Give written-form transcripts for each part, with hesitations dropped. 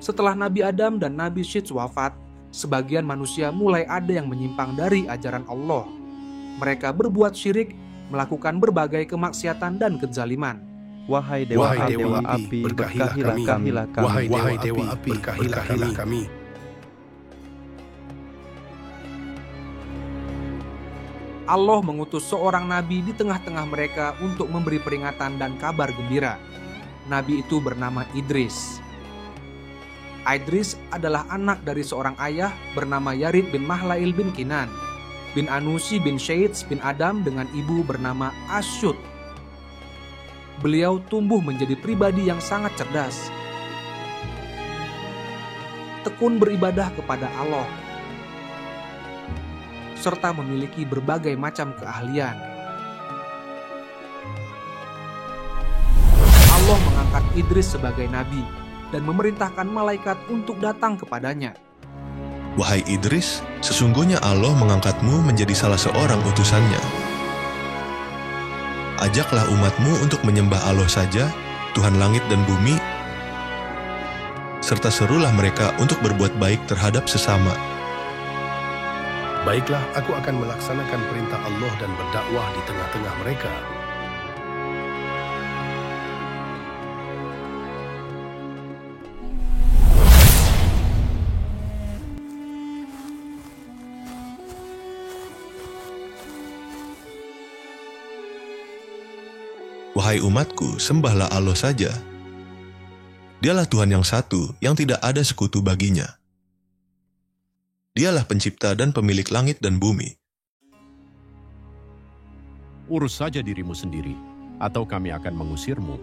Setelah Nabi Adam dan Nabi Syits wafat, sebagian manusia mulai ada yang menyimpang dari ajaran Allah. Mereka berbuat syirik, melakukan berbagai kemaksiatan dan kezaliman. Wahai dewa api, berkahilah kami. Wahai dewa api, berkahilah kami. Allah mengutus seorang nabi di tengah-tengah mereka untuk memberi peringatan dan kabar gembira. Nabi itu bernama Idris. Idris adalah anak dari seorang ayah bernama Yarid bin Mahlail bin Kinan, bin Anusi bin Syeds bin Adam dengan ibu bernama Asyut. Beliau tumbuh menjadi pribadi yang sangat cerdas, tekun beribadah kepada Allah, serta memiliki berbagai macam keahlian. Allah mengangkat Idris sebagai nabi dan memerintahkan malaikat untuk datang kepadanya. Wahai Idris, sesungguhnya Allah mengangkatmu menjadi salah seorang utusannya. Ajaklah umatmu untuk menyembah Allah saja, Tuhan langit dan bumi, serta serulah mereka untuk berbuat baik terhadap sesama. Baiklah, aku akan melaksanakan perintah Allah dan berdakwah di tengah-tengah mereka. Wahai umatku, sembahlah Allah saja. Dialah Tuhan yang satu, yang tidak ada sekutu baginya. Dialah pencipta dan pemilik langit dan bumi. Urus saja dirimu sendiri, atau kami akan mengusirmu.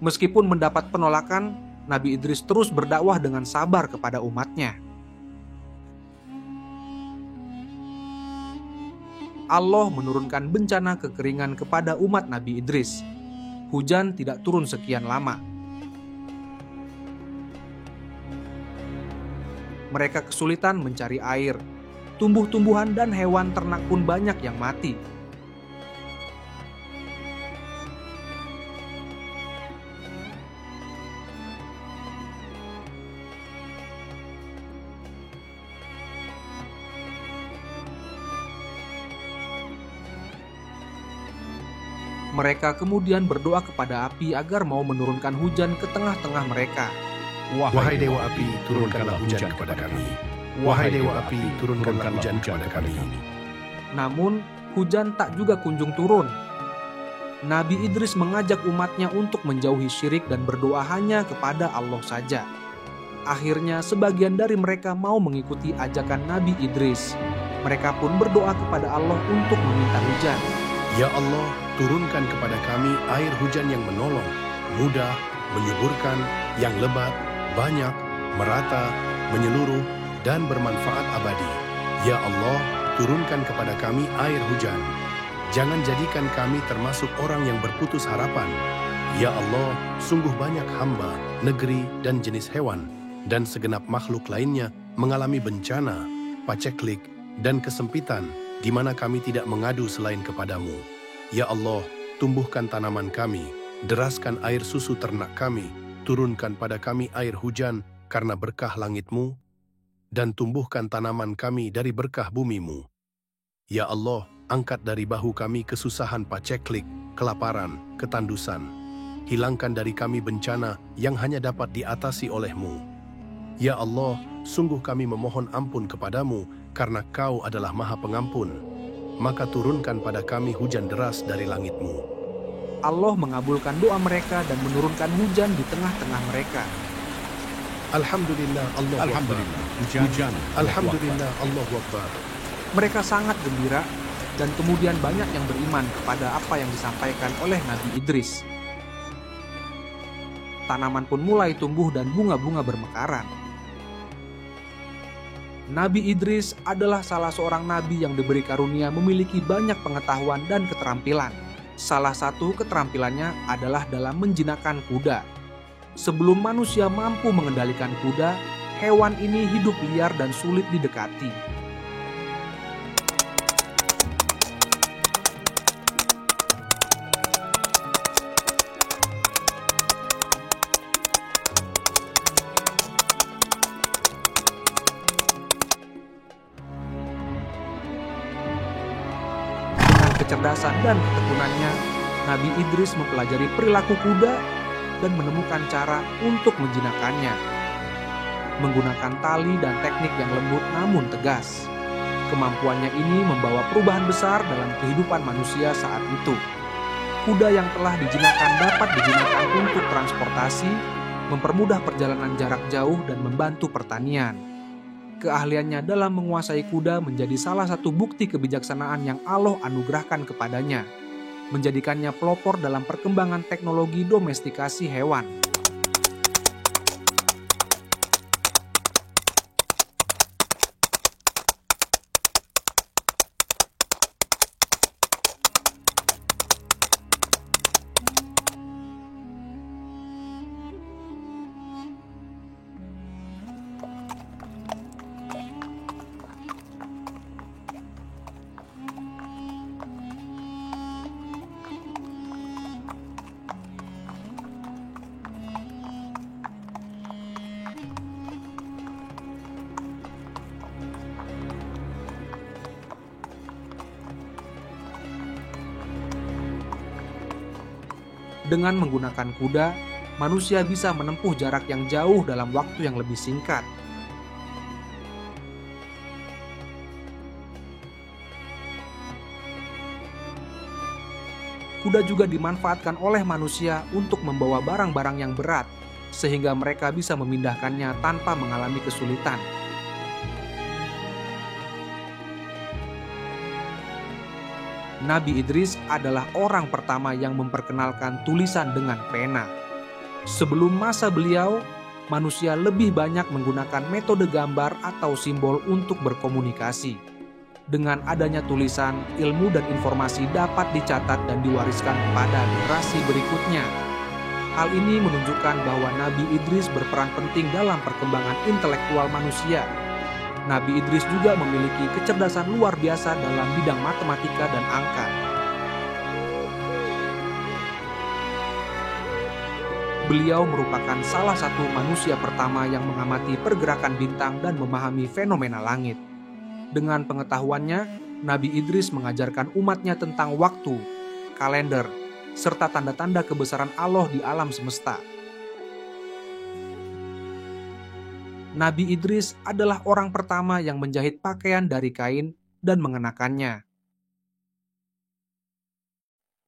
Meskipun mendapat penolakan, Nabi Idris terus berdakwah dengan sabar kepada umatnya. Allah menurunkan bencana kekeringan kepada umat Nabi Idris. Hujan tidak turun sekian lama. Mereka kesulitan mencari air. Tumbuh-tumbuhan dan hewan ternak pun banyak yang mati. Mereka kemudian berdoa kepada api agar mau menurunkan hujan ke tengah-tengah mereka. Wahai dewa api, turunkanlah hujan kepada kami. Wahai dewa api, turunkanlah hujan kepada kami. Namun, hujan tak juga kunjung turun. Nabi Idris mengajak umatnya untuk menjauhi syirik dan berdoa hanya kepada Allah saja. Akhirnya, sebagian dari mereka mau mengikuti ajakan Nabi Idris. Mereka pun berdoa kepada Allah untuk meminta hujan. Ya Allah, turunkan kepada kami air hujan yang menolong, mudah, menyuburkan, yang lebat, banyak, merata, menyeluruh, dan bermanfaat abadi. Ya Allah, turunkan kepada kami air hujan. Jangan jadikan kami termasuk orang yang berputus harapan. Ya Allah, sungguh banyak hamba, negeri, dan jenis hewan, dan segenap makhluk lainnya mengalami bencana, paceklik, dan kesempitan, di mana kami tidak mengadu selain kepadamu. Ya Allah, tumbuhkan tanaman kami, deraskan air susu ternak kami, turunkan pada kami air hujan karena berkah langit-Mu, dan tumbuhkan tanaman kami dari berkah bumi-Mu. Ya Allah, angkat dari bahu kami kesusahan paceklik, kelaparan, ketandusan. Hilangkan dari kami bencana yang hanya dapat diatasi oleh-Mu. Ya Allah, sungguh kami memohon ampun kepadamu karena Kau adalah Maha Pengampun. Maka turunkan pada kami hujan deras dari langit-Mu. Allah mengabulkan doa mereka dan menurunkan hujan di tengah-tengah mereka. Alhamdulillah, Allahu Akbar. Hujan. Alhamdulillah, Allahu Akbar. Mereka sangat gembira dan kemudian banyak yang beriman kepada apa yang disampaikan oleh Nabi Idris. Tanaman pun mulai tumbuh dan bunga-bunga bermekaran. Nabi Idris adalah salah seorang nabi yang diberi karunia memiliki banyak pengetahuan dan keterampilan. Salah satu keterampilannya adalah dalam menjinakkan kuda. Sebelum manusia mampu mengendalikan kuda, hewan ini hidup liar dan sulit didekati. kecerdasan dan ketekunannya, Nabi Idris mempelajari perilaku kuda dan menemukan cara untuk menjinakkannya. Menggunakan tali dan teknik yang lembut namun tegas. Kemampuannya ini membawa perubahan besar dalam kehidupan manusia saat itu. Kuda yang telah dijinakkan dapat digunakan untuk transportasi, mempermudah perjalanan jarak jauh dan membantu pertanian. Keahliannya dalam menguasai kuda menjadi salah satu bukti kebijaksanaan yang Allah anugerahkan kepadanya, menjadikannya pelopor dalam perkembangan teknologi domestikasi hewan. Dengan menggunakan kuda, manusia bisa menempuh jarak yang jauh dalam waktu yang lebih singkat. Kuda juga dimanfaatkan oleh manusia untuk membawa barang-barang yang berat, sehingga mereka bisa memindahkannya tanpa mengalami kesulitan. Nabi Idris adalah orang pertama yang memperkenalkan tulisan dengan pena. Sebelum masa beliau, manusia lebih banyak menggunakan metode gambar atau simbol untuk berkomunikasi. Dengan adanya tulisan, ilmu dan informasi dapat dicatat dan diwariskan kepada generasi berikutnya. Hal ini menunjukkan bahwa Nabi Idris berperan penting dalam perkembangan intelektual manusia. Nabi Idris juga memiliki kecerdasan luar biasa dalam bidang matematika dan angka. Beliau merupakan salah satu manusia pertama yang mengamati pergerakan bintang dan memahami fenomena langit. Dengan pengetahuannya, Nabi Idris mengajarkan umatnya tentang waktu, kalender, serta tanda-tanda kebesaran Allah di alam semesta. Nabi Idris adalah orang pertama yang menjahit pakaian dari kain dan mengenakannya,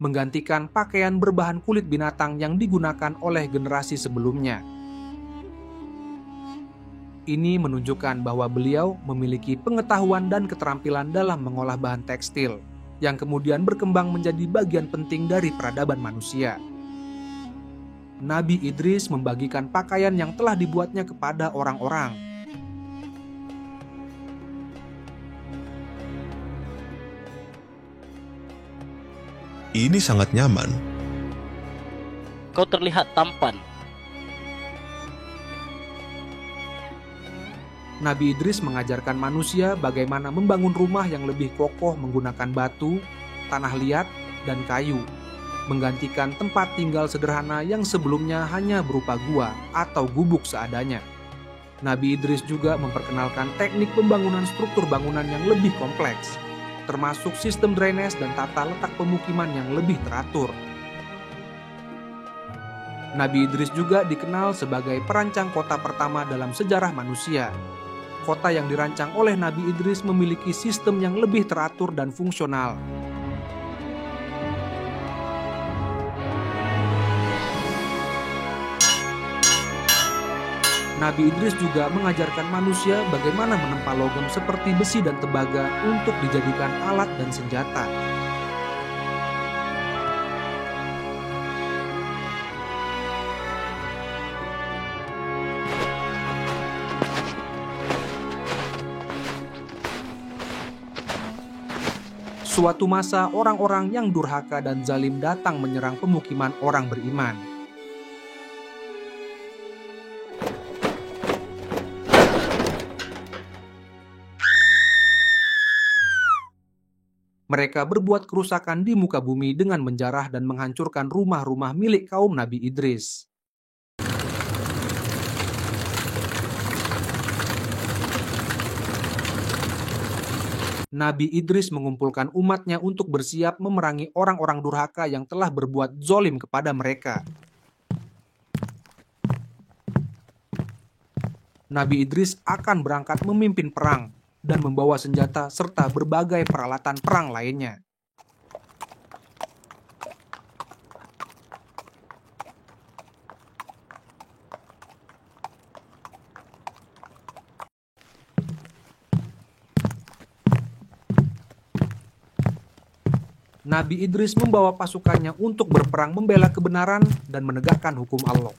menggantikan pakaian berbahan kulit binatang yang digunakan oleh generasi sebelumnya. Ini menunjukkan bahwa beliau memiliki pengetahuan dan keterampilan dalam mengolah bahan tekstil, yang kemudian berkembang menjadi bagian penting dari peradaban manusia. Nabi Idris membagikan pakaian yang telah dibuatnya kepada orang-orang. Ini sangat nyaman. Kau terlihat tampan. Nabi Idris mengajarkan manusia bagaimana membangun rumah yang lebih kokoh menggunakan batu, tanah liat, dan kayu, menggantikan tempat tinggal sederhana yang sebelumnya hanya berupa gua atau gubuk seadanya. Nabi Idris juga memperkenalkan teknik pembangunan struktur bangunan yang lebih kompleks, termasuk sistem drainase dan tata letak pemukiman yang lebih teratur. Nabi Idris juga dikenal sebagai perancang kota pertama dalam sejarah manusia. Kota yang dirancang oleh Nabi Idris memiliki sistem yang lebih teratur dan fungsional. Nabi Idris juga mengajarkan manusia bagaimana menempa logam seperti besi dan tembaga untuk dijadikan alat dan senjata. Suatu masa orang-orang yang durhaka dan zalim datang menyerang pemukiman orang beriman. Mereka berbuat kerusakan di muka bumi dengan menjarah dan menghancurkan rumah-rumah milik kaum Nabi Idris. Nabi Idris mengumpulkan umatnya untuk bersiap memerangi orang-orang durhaka yang telah berbuat zolim kepada mereka. Nabi Idris akan berangkat memimpin perang dan membawa senjata serta berbagai peralatan perang lainnya. Nabi Idris membawa pasukannya untuk berperang membela kebenaran dan menegakkan hukum Allah.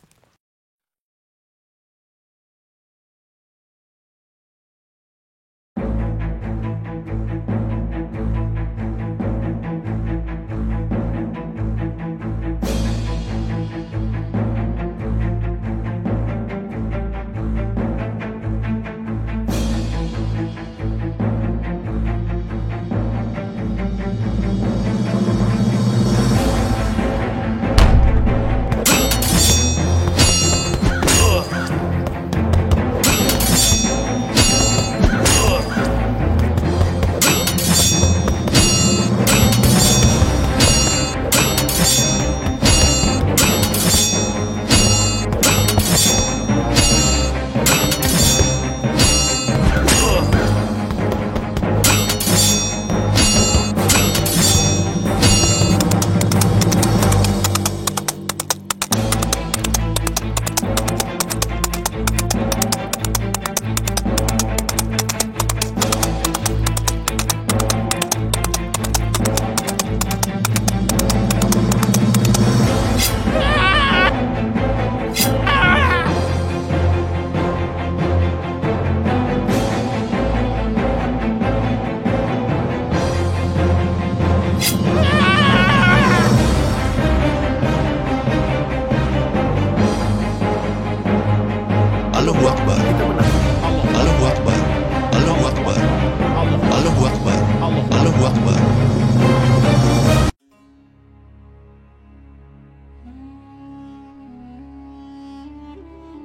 Allahu Akbar. Allahu Akbar. Allahu Akbar. Allahu Akbar. Allahu Akbar.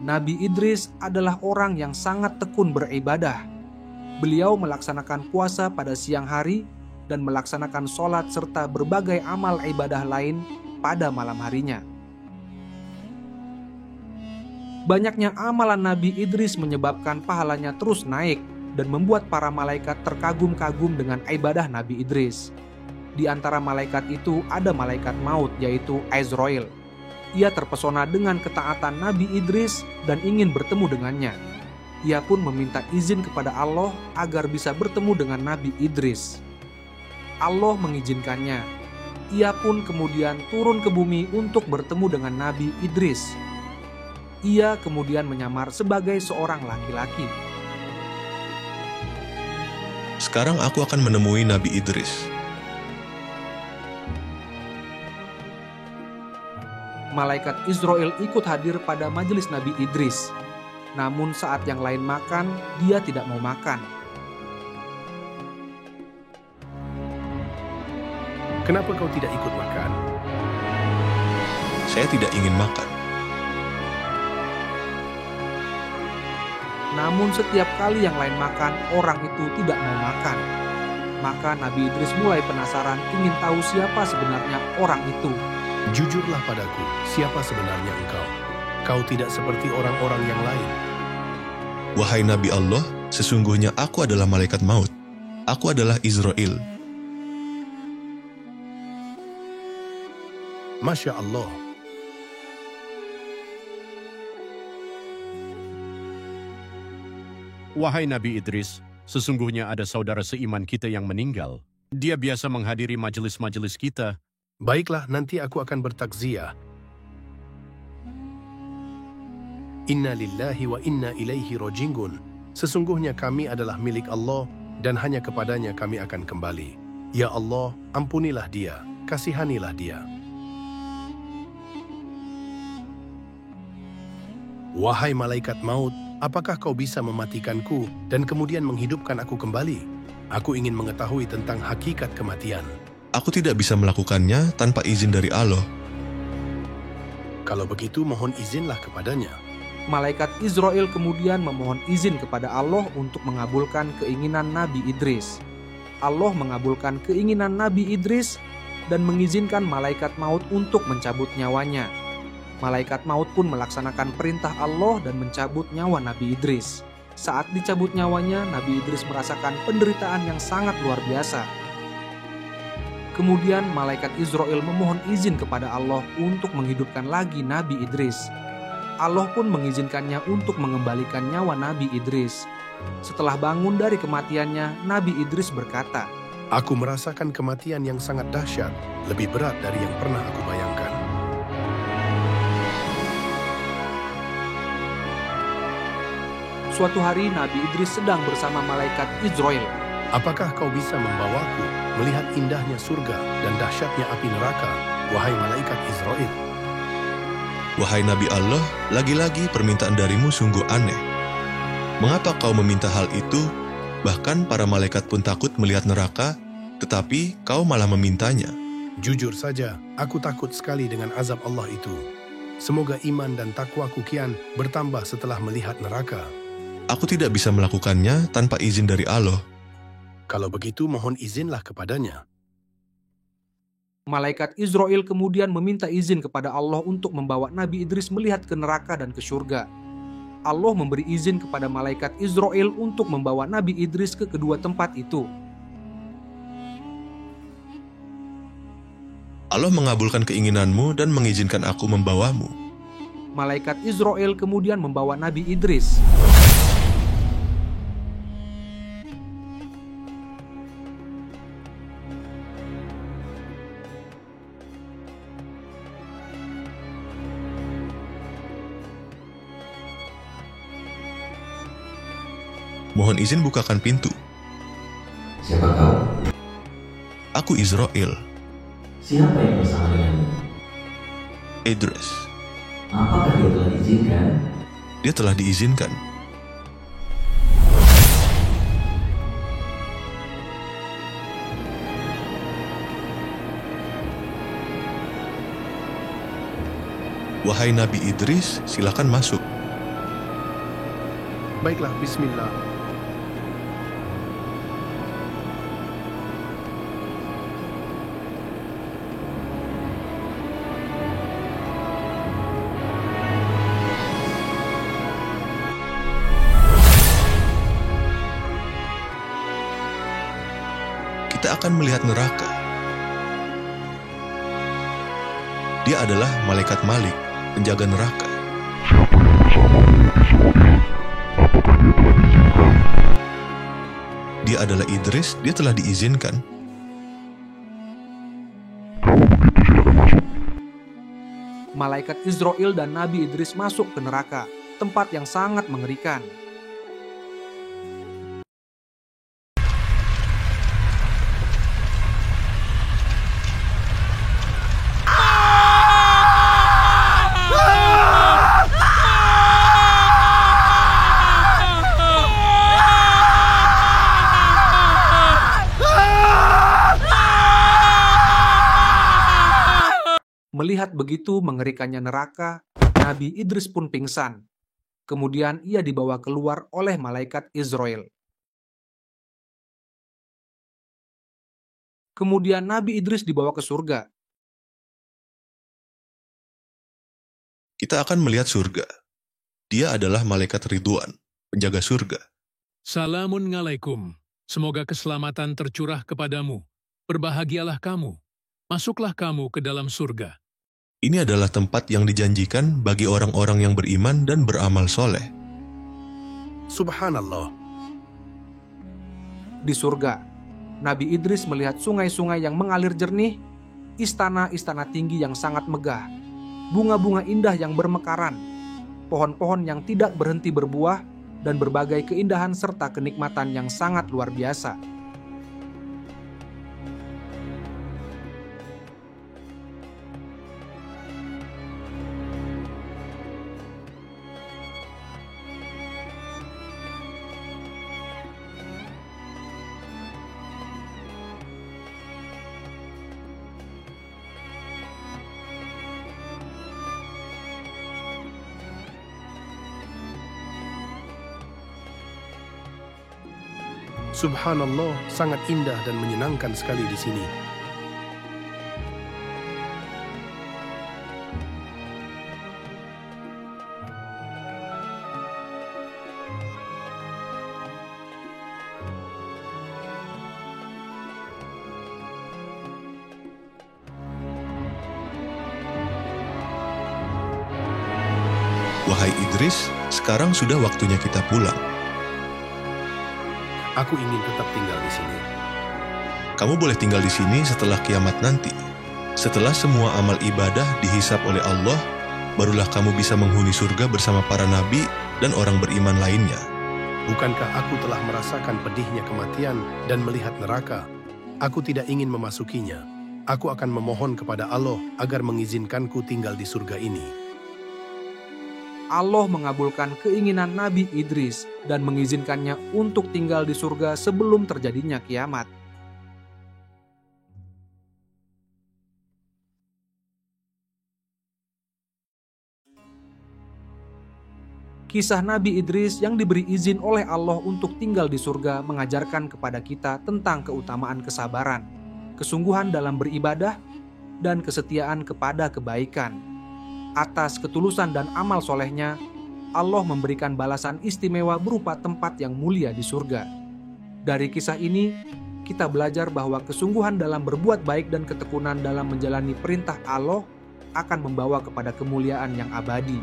Nabi Idris adalah orang yang sangat tekun beribadah. Beliau melaksanakan puasa pada siang hari dan melaksanakan sholat serta berbagai amal ibadah lain pada malam harinya. Banyaknya amalan Nabi Idris menyebabkan pahalanya terus naik dan membuat para malaikat terkagum-kagum dengan ibadah Nabi Idris. Di antara malaikat itu ada malaikat maut, yaitu Azrail. Ia terpesona dengan ketaatan Nabi Idris dan ingin bertemu dengannya. Ia pun meminta izin kepada Allah agar bisa bertemu dengan Nabi Idris. Allah mengizinkannya. Ia pun kemudian turun ke bumi untuk bertemu dengan Nabi Idris. Ia kemudian menyamar sebagai seorang laki-laki. Sekarang aku akan menemui Nabi Idris. Malaikat Israel ikut hadir pada majelis Nabi Idris. Namun saat yang lain makan, dia tidak mau makan. Kenapa kau tidak ikut makan? Saya tidak ingin makan. Namun setiap kali yang lain makan, orang itu tidak mau makan. Maka Nabi Idris mulai penasaran ingin tahu siapa sebenarnya orang itu. Jujurlah padaku, siapa sebenarnya engkau? Kau tidak seperti orang-orang yang lain. Wahai Nabi Allah, sesungguhnya aku adalah malaikat maut. Aku adalah Israel. Masya Allah. Wahai Nabi Idris, sesungguhnya ada saudara seiman kita yang meninggal. Dia biasa menghadiri majelis-majelis kita. Baiklah, nanti aku akan bertakziah. Inna lillahi wa inna ilaihi raji'un. Sesungguhnya kami adalah milik Allah dan hanya kepadanya kami akan kembali. Ya Allah, ampunilah dia, kasihanilah dia. Wahai malaikat maut, apakah kau bisa mematikanku dan kemudian menghidupkan aku kembali? Aku ingin mengetahui tentang hakikat kematian. Aku tidak bisa melakukannya tanpa izin dari Allah. Kalau begitu, mohon izinlah kepadanya. Malaikat Israel kemudian memohon izin kepada Allah untuk mengabulkan keinginan Nabi Idris. Allah mengabulkan keinginan Nabi Idris dan mengizinkan malaikat maut untuk mencabut nyawanya. Malaikat maut pun melaksanakan perintah Allah dan mencabut nyawa Nabi Idris. Saat dicabut nyawanya, Nabi Idris merasakan penderitaan yang sangat luar biasa. Kemudian malaikat Israel memohon izin kepada Allah untuk menghidupkan lagi Nabi Idris. Allah pun mengizinkannya untuk mengembalikan nyawa Nabi Idris. Setelah bangun dari kematiannya, Nabi Idris berkata, Aku merasakan kematian yang sangat dahsyat, lebih berat dari yang pernah aku bayangkan. Suatu hari Nabi Idris sedang bersama malaikat Israel. Apakah kau bisa membawaku melihat indahnya surga dan dahsyatnya api neraka, wahai malaikat Israel? Wahai Nabi Allah, lagi-lagi permintaan darimu sungguh aneh. Mengapa kau meminta hal itu? Bahkan para malaikat pun takut melihat neraka, tetapi kau malah memintanya. Jujur saja, aku takut sekali dengan azab Allah itu. Semoga iman dan takwaku kian bertambah setelah melihat neraka. Aku tidak bisa melakukannya tanpa izin dari Allah. Kalau begitu, mohon izinlah kepadanya. Malaikat Israel kemudian meminta izin kepada Allah untuk membawa Nabi Idris melihat ke neraka dan ke surga. Allah memberi izin kepada malaikat Israel untuk membawa Nabi Idris ke kedua tempat itu. Allah mengabulkan keinginanmu dan mengizinkan aku membawamu. Malaikat Israel kemudian membawa Nabi Idris. Mohon izin bukakan pintu. Siapa kau? Aku Israel. Siapa yang bersama denganmu? Idris. Apakah dia telah diizinkan? Dia telah diizinkan. Wahai Nabi Idris, silakan masuk. Baiklah, bismillah. Kita akan melihat neraka. Dia adalah malaikat Malik, penjaga neraka. Dia adalah Idris, dia telah diizinkan. Malaikat Israel dan Nabi Idris masuk ke neraka, tempat yang sangat mengerikan. Melihat begitu mengerikannya neraka, Nabi Idris pun pingsan. Kemudian ia dibawa keluar oleh malaikat Israel. Kemudian Nabi Idris dibawa ke surga. Kita akan melihat surga. Dia adalah malaikat Ridwan, penjaga surga. Salamun alaikum. Semoga keselamatan tercurah kepadamu. Berbahagialah kamu. Masuklah kamu ke dalam surga. Ini adalah tempat yang dijanjikan bagi orang-orang yang beriman dan beramal soleh. Subhanallah. Di surga, Nabi Idris melihat sungai-sungai yang mengalir jernih, istana-istana tinggi yang sangat megah, bunga-bunga indah yang bermekaran, pohon-pohon yang tidak berhenti berbuah, dan berbagai keindahan serta kenikmatan yang sangat luar biasa. Subhanallah, sangat indah dan menyenangkan sekali di sini. Wahai Idris, sekarang sudah waktunya kita pulang. Aku ingin tetap tinggal di sini. Kamu boleh tinggal di sini setelah kiamat nanti. Setelah semua amal ibadah dihisap oleh Allah, barulah kamu bisa menghuni surga bersama para nabi dan orang beriman lainnya. Bukankah aku telah merasakan pedihnya kematian dan melihat neraka? Aku tidak ingin memasukinya. Aku akan memohon kepada Allah agar mengizinkanku tinggal di surga ini. Allah mengabulkan keinginan Nabi Idris dan mengizinkannya untuk tinggal di surga sebelum terjadinya kiamat. Kisah Nabi Idris yang diberi izin oleh Allah untuk tinggal di surga mengajarkan kepada kita tentang keutamaan kesabaran, kesungguhan dalam beribadah, dan kesetiaan kepada kebaikan. Atas ketulusan dan amal solehnya, Allah memberikan balasan istimewa berupa tempat yang mulia di surga. Dari kisah ini, kita belajar bahwa kesungguhan dalam berbuat baik dan ketekunan dalam menjalani perintah Allah akan membawa kepada kemuliaan yang abadi.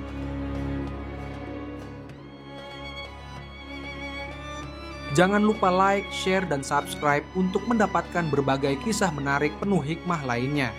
Jangan lupa like, share, dan subscribe untuk mendapatkan berbagai kisah menarik penuh hikmah lainnya.